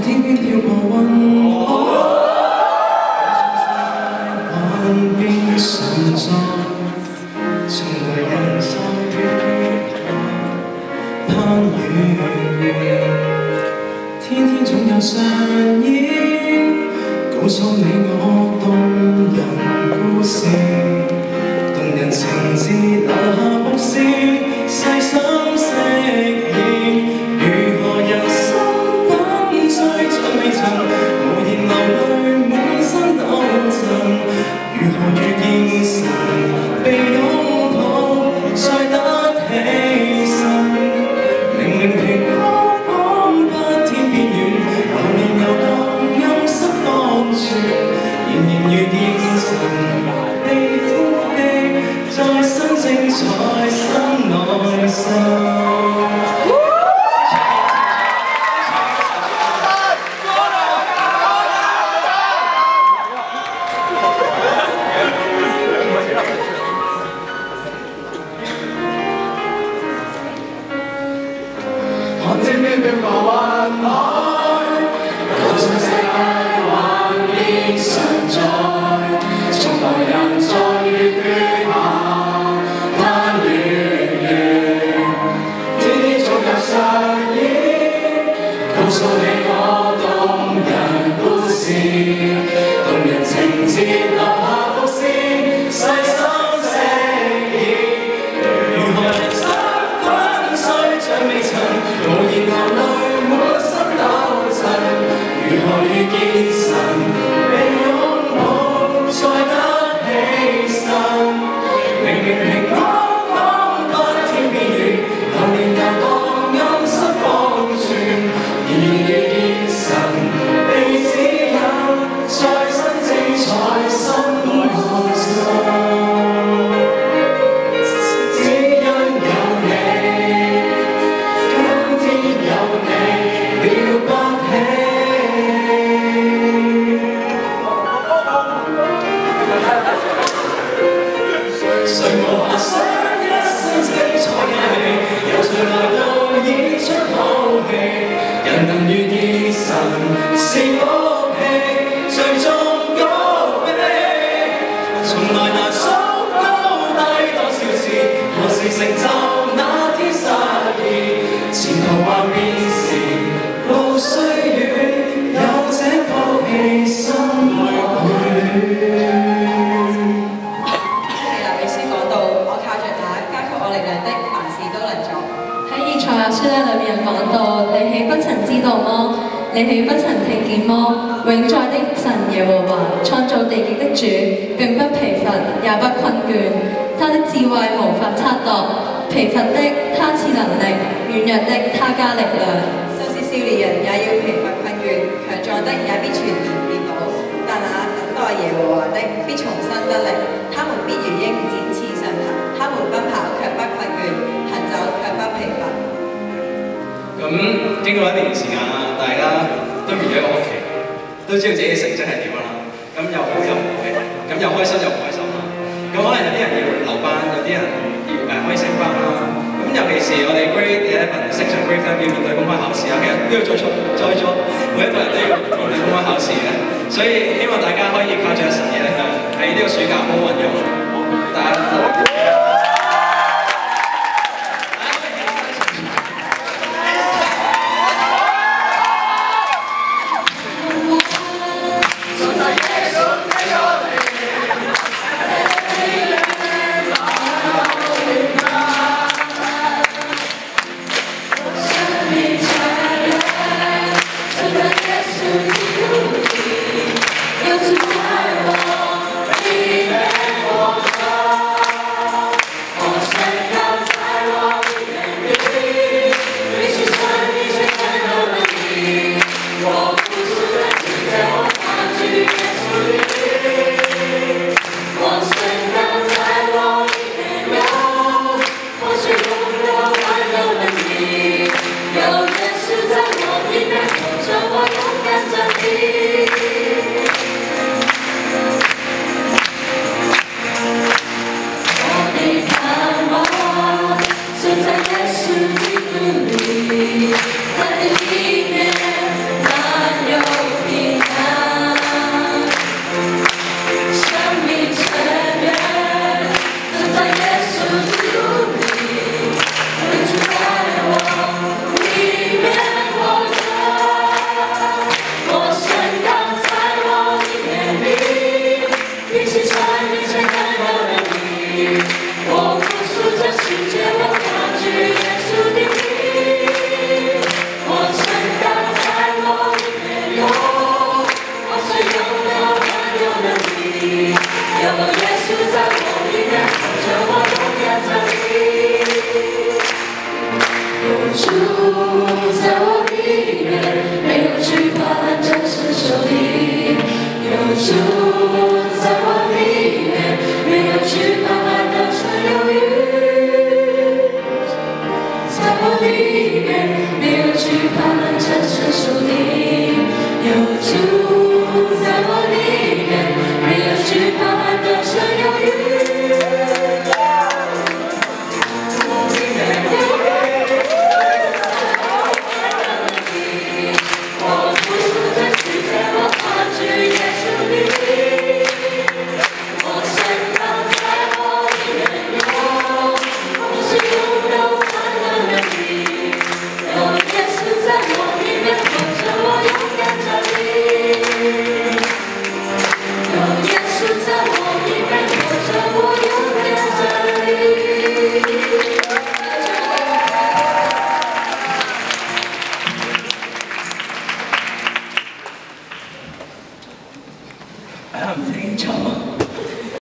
天邊飄過雲海，環境存在，從來人生於攀遠，天天總有上演，告訴你我動人故事，動人情節留下伏線，細心飾演。如何人生粉碎像未曾，無言流淚滿身抖震。如何遇見神，被擁抱再得起身。明明平安彷彿天邊遠，流年遊蕩暗室方寸。然遇見神，被呼氣再新精彩新內心。你豈不曾聽見麼？永在的神耶和華，創造地極的主，並不疲乏，也不困倦。他的智慧無法測度，疲乏的他賜能力，軟弱的他加力量。就是少年人也要疲乏困倦，強壯的也必全然跌倒。但那等待耶和華的必重新得力，他們必如鷹展翅上騰，他們奔跑卻不困倦，行走卻不疲乏。咁經過一年時間啦，大家都完咗一個學期，都知道自己嘅成績係點啦。咁又好又唔好嘅，咁又開心又唔開心啦。咁可能有啲人要留班，有啲人要可以升班啦。咁尤其是我哋 Grade 11升上 Grade 10要面對公開考試啊，其實都要在座每一個人都要面對公開考試嘅。所以希望大家可以靠住神嘅力量喺呢個暑假好好運用，大家都。唔清楚。